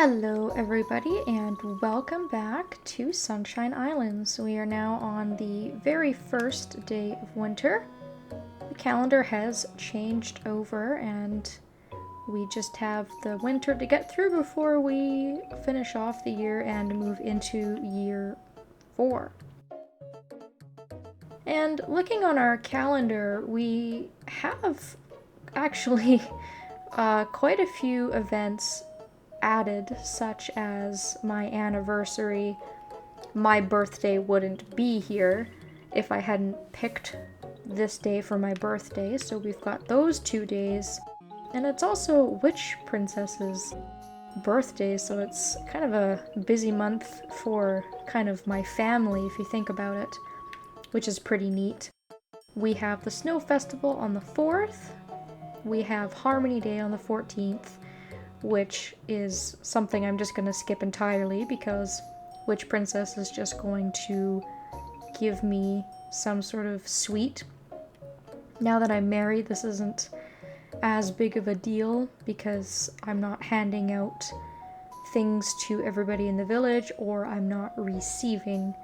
Hello everybody and welcome back to Sunshine Islands. We are now on the very first day of winter. The calendar has changed over and we just have the winter to get through before we finish off the year and move into year 4. And looking on our calendar, we have actually quite a few events added, such as my anniversary. My birthday wouldn't be here if I hadn't picked this day for my birthday, so we've got those 2 days. And it's also Witch Princess's birthday, so it's kind of a busy month for kind of my family if you think about it, which is pretty neat. We have the Snow Festival on the 4th. We have Harmony Day on the 14th, which is something I'm just going to skip entirely because Witch Princess is just going to give me some sort of sweet. Now that I'm married, this isn't as big of a deal because I'm not handing out things to everybody in the village, or I'm not receiving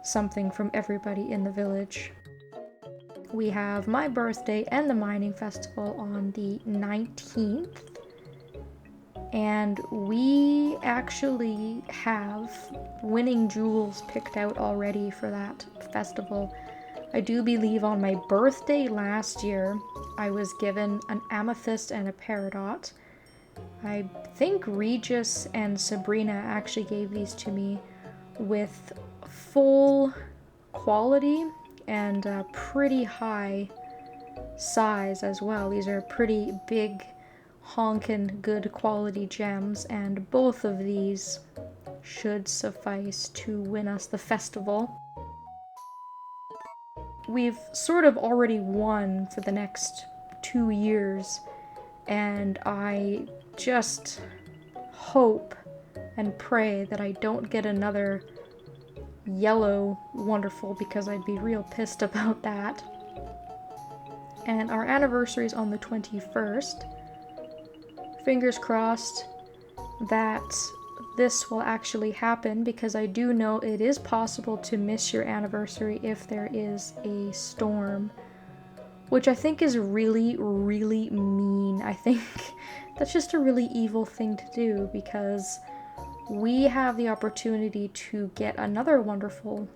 something from everybody in the village. We have my birthday and the mining festival on the 19th. And we actually have winning jewels picked out already for that festival. I do believe on my birthday last year, I was given an amethyst and a peridot. I think Regis and Sabrina actually gave these to me with full quality and a pretty high size as well. These are pretty big honkin' good quality gems, and both of these should suffice to win us the festival. We've sort of already won for the next 2 years, and I just hope and pray that I don't get another yellow wonderful, because I'd be real pissed about that. And our anniversary is on the 21st. Fingers crossed that this will actually happen, because I do know it is possible to miss your anniversary if there is a storm, which I think is really, really mean. I think that's just a really evil thing to do, because we have the opportunity to get another wonderful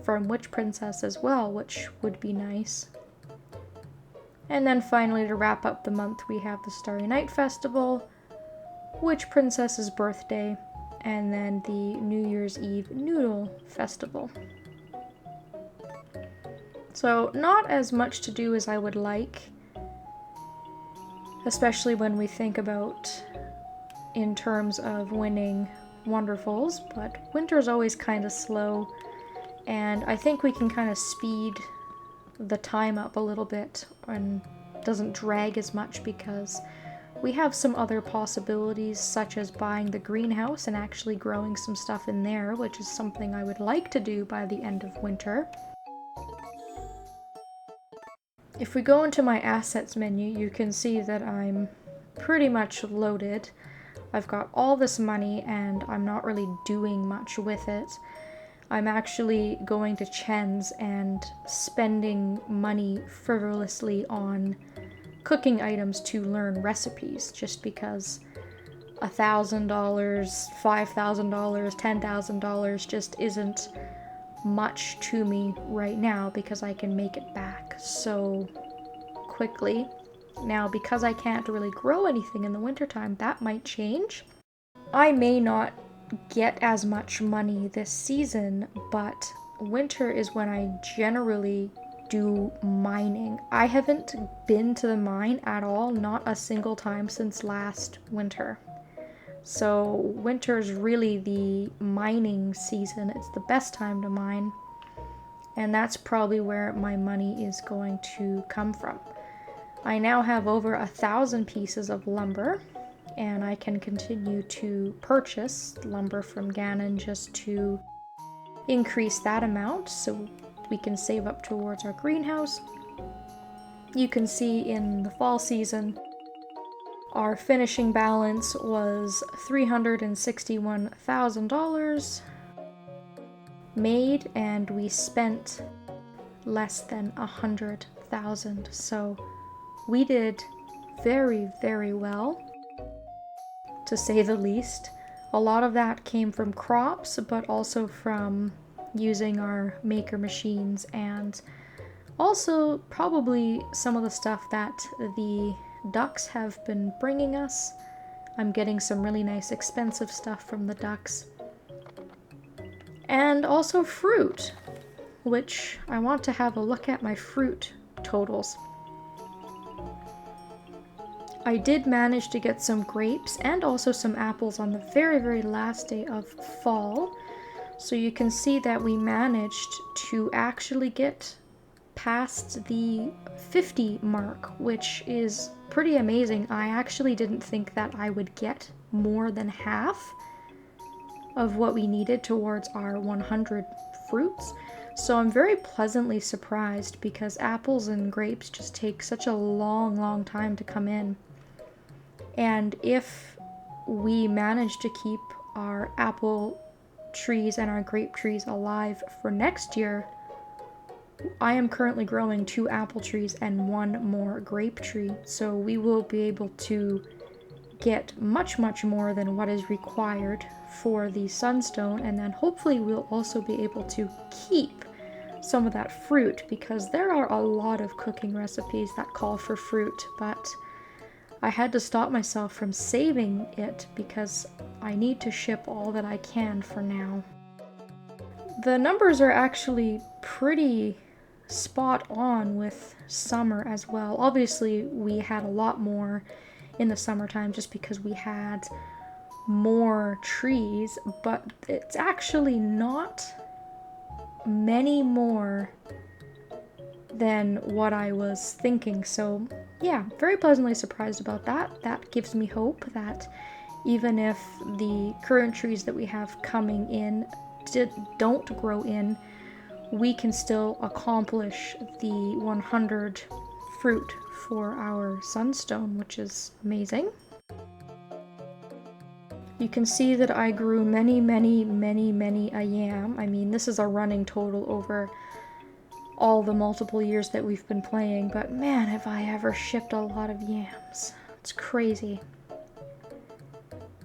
from Witch Princess as well, which would be nice. And then finally, to wrap up the month, we have the Starry Night Festival, Witch Princess's birthday, and then the New Year's Eve Noodle Festival. So not as much to do as I would like, especially when we think about in terms of winning wonderfuls, but winter's always kind of slow, and I think we can kind of speed the time up a little bit and doesn't drag as much, because we have some other possibilities, such as buying the greenhouse and actually growing some stuff in there, which is something I would like to do by the end of winter. If we go into my assets menu, you can see that I'm pretty much loaded. I've got all this money and I'm not really doing much with it. I'm actually going to Chen's and spending money frivolously on cooking items to learn recipes, just because $1,000, $5,000, $10,000 just isn't much to me right now, because I can make it back so quickly. Now, because I can't really grow anything in the wintertime, that might change. I may not get as much money this season, but winter is when I generally do mining. I haven't been to the mine at all, not a single time since last winter. So winter is really the mining season. It's the best time to mine, and that's probably where my money is going to come from. I now have over 1,000 pieces of lumber, and I can continue to purchase lumber from Gannon just to increase that amount so we can save up towards our greenhouse. You can see in the fall season, Our finishing balance was $361,000 made, and we spent less than 100,000. So we did very, very well, to say the least. A lot of that came from crops, but also from using our maker machines, and also probably some of the stuff that the ducks have been bringing us. I'm getting some really nice expensive stuff from the ducks. And also fruit, which I want to have a look at my fruit totals. I did manage to get some grapes and also some apples on the very, very last day of fall. So you can see that we managed to actually get past the 50 mark, which is pretty amazing. I actually didn't think that I would get more than half of what we needed towards our 100 fruits. So I'm very pleasantly surprised, because apples and grapes just take such a long, long time to come in. And if we manage to keep our apple trees and our grape trees alive for next year, I am currently growing 2 apple trees and 1 more grape tree, so we will be able to get much, much more than what is required for the sunstone, and then hopefully we'll also be able to keep some of that fruit, because there are a lot of cooking recipes that call for fruit, but I had to stop myself from saving it because I need to ship all that I can for now. The numbers are actually pretty spot on with summer as well. Obviously, we had a lot more in the summertime just because we had more trees, but it's actually not many more than what I was thinking. So yeah, very pleasantly surprised about that. That gives me hope that even if the current trees that we have coming in don't grow in, we can still accomplish the 100 fruit for our sunstone, which is amazing. You can see that I grew many, many, many, many a yam. I mean, this is a running total over all the multiple years that we've been playing, but man, have I ever shipped a lot of yams. It's crazy.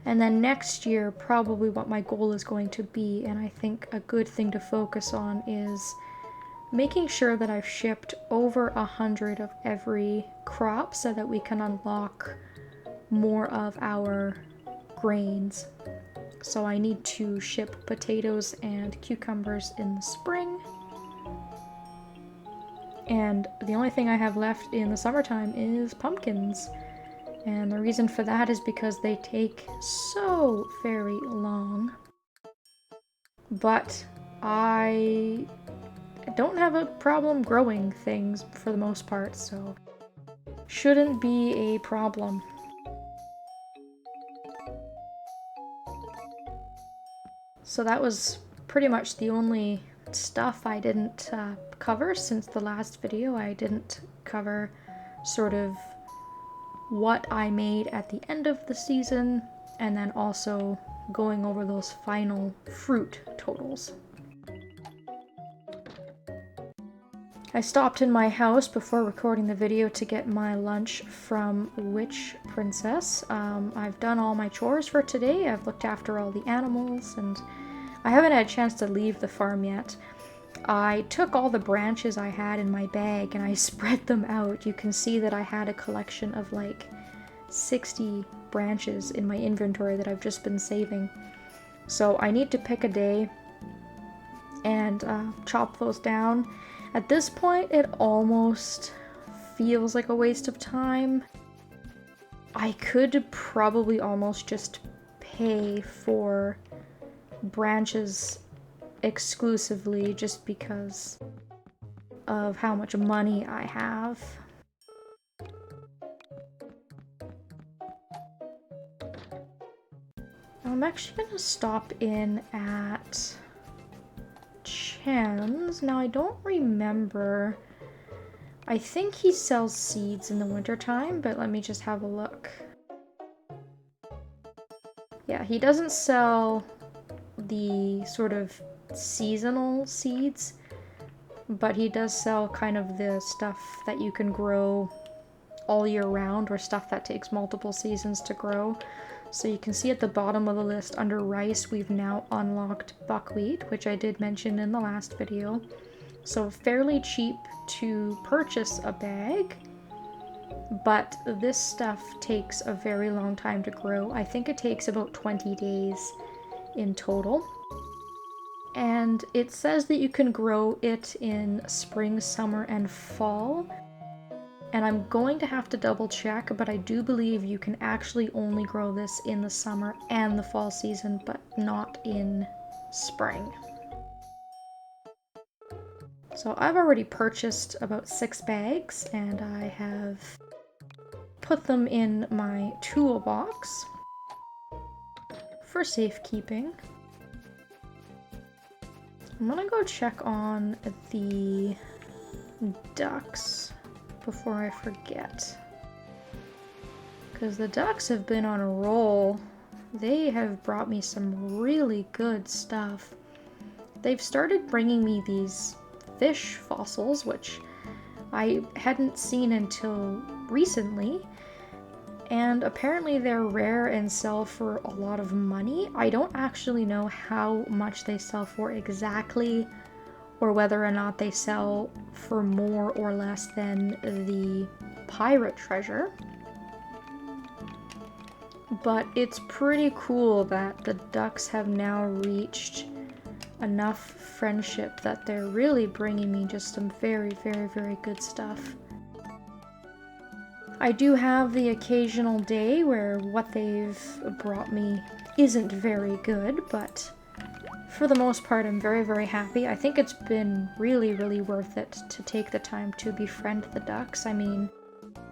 And then next year, probably what my goal is going to be, and I think a good thing to focus on, is making sure that I've shipped over 100 of every crop so that we can unlock more of our grains. So I need to ship potatoes and cucumbers in the spring. And the only thing I have left in the summertime is pumpkins. And the reason for that is because they take so very long. But I don't have a problem growing things for the most part, so shouldn't be a problem. So that was pretty much the only stuff I didn't cover since the last video. I didn't cover sort of what I made at the end of the season, and then also going over those final fruit totals. I stopped in my house before recording the video to get my lunch from Witch Princess. I've done all my chores for today. I've looked after all the animals, and I haven't had a chance to leave the farm yet. I took all the branches I had in my bag and I spread them out. You can see that I had a collection of like 60 branches in my inventory that I've just been saving. So I need to pick a day and chop those down. At this point, it almost feels like a waste of time. I could probably almost just pay for branches exclusively just because of how much money I have. I'm actually gonna stop in at Chan's. Now I don't remember. I think he sells seeds in the wintertime, but let me just have a look. he doesn't sell the sort of seasonal seeds, but he does sell kind of the stuff that you can grow all year round, or stuff that takes multiple seasons to grow. So you can see at the bottom of the list under rice, we've now unlocked buckwheat, which I did mention in the last video. So fairly cheap to purchase a bag, but this stuff takes a very long time to grow. I think it takes about 20 days in total. And it says that you can grow it in spring, summer, and fall. And I'm going to have to double check, but I do believe you can actually only grow this in the summer and the fall season, but not in spring. So I've already purchased about 6 bags, and I have put them in my toolbox for safekeeping. I'm gonna go check on the ducks before I forget, because the ducks have been on a roll. They have brought me some really good stuff. They've started bringing me these fish fossils, which I hadn't seen until recently, and apparently they're rare and sell for a lot of money. I don't actually know how much they sell for exactly, or whether or not they sell for more or less than the pirate treasure. But it's pretty cool that the ducks have now reached enough friendship that they're really bringing me just some very, very, very good stuff. I do have the occasional day where what they've brought me isn't very good, but for the most part, I'm very, very happy. I think it's been really, really worth it to take the time to befriend the ducks. I mean,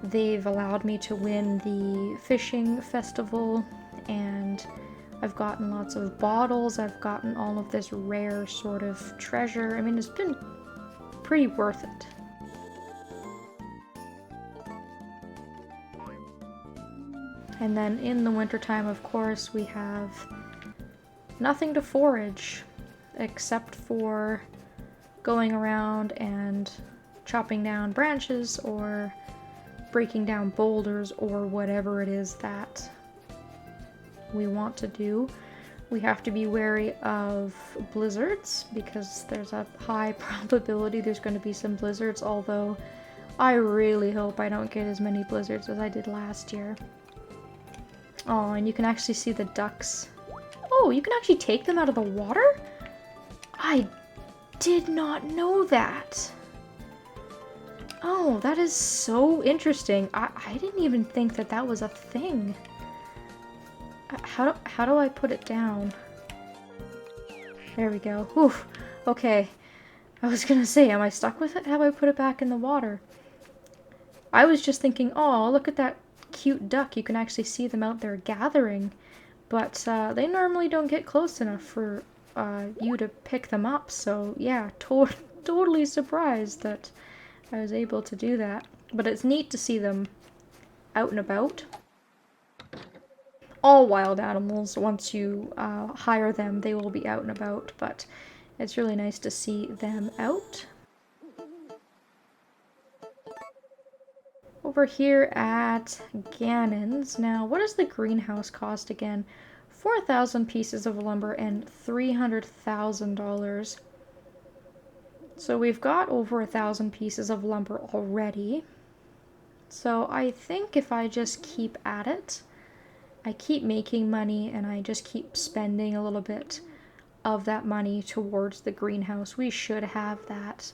they've allowed me to win the fishing festival, and I've gotten lots of bottles. I've gotten all of this rare sort of treasure. I mean, it's been pretty worth it. And then in the wintertime, of course, we have nothing to forage except for going around and chopping down branches or breaking down boulders or whatever it is that we want to do. We have to be wary of blizzards because there's a high probability there's going to be some blizzards, although I really hope I don't get as many blizzards as I did last year. Oh, and you can actually see the ducks. Oh, you can actually take them out of the water? I did not know that. Oh, that is so interesting. I didn't even think that that was a thing. How do I put it down? There we go. Whew. Okay. I was gonna say, am I stuck with it? How do I put it back in the water? I was just thinking, oh, look at that cute duck. You can actually see them out there gathering. But they normally don't get close enough for you to pick them up. So yeah, totally surprised that I was able to do that. But it's neat to see them out and about. All wild animals, once you hire them, they will be out and about, but it's really nice to see them out. Over here at Gannon's, now what does the greenhouse cost again? 4,000 pieces of lumber and $300,000. So we've got over 1,000 pieces of lumber already. So I think if I just keep at it, I keep making money and I just keep spending a little bit of that money towards the greenhouse, we should have that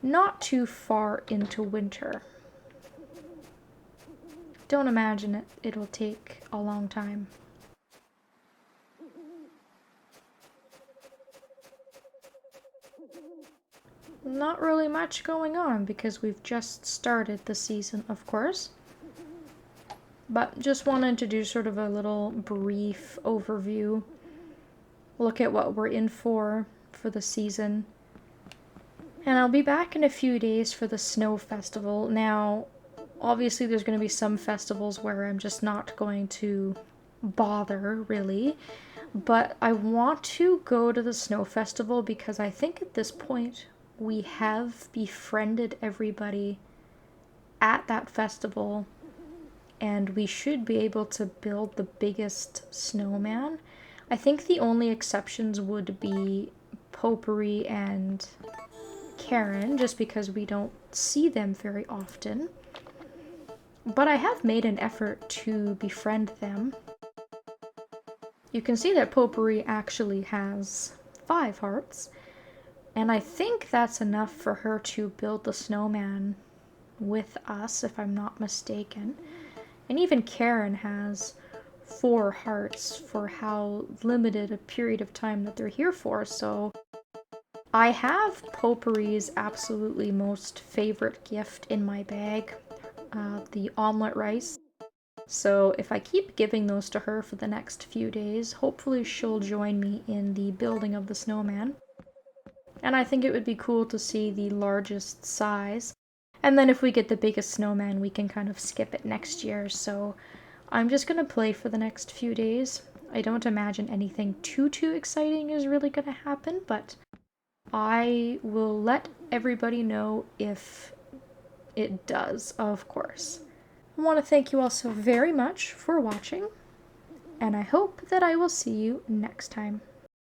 not too far into winter. Don't imagine it'll take a long time. Not really much going on because we've just started the season, of course. But just wanted to do sort of a little brief overview. Look at what we're in for the season. And I'll be back in a few days for the snow festival. Now, obviously there's going to be some festivals where I'm just not going to bother, really. But I want to go to the snow festival because I think at this point we have befriended everybody at that festival, and we should be able to build the biggest snowman. I think the only exceptions would be Potpourri and Karen, just because we don't see them very often. But I have made an effort to befriend them. You can see that Potpourri actually has 5 hearts, and I think that's enough for her to build the snowman with us, if I'm not mistaken. And even Karen has 4 hearts for how limited a period of time that they're here for, so I have Potpourri's absolutely most favorite gift in my bag, the omelet rice. So if I keep giving those to her for the next few days, hopefully she'll join me in the building of the snowman. And I think it would be cool to see the largest size. And then if we get the biggest snowman, we can kind of skip it next year. So I'm just going to play for the next few days. I don't imagine anything too exciting is really going to happen, but I will let everybody know if it does, of course. I want to thank you all so very much for watching, and I hope that I will see you next time.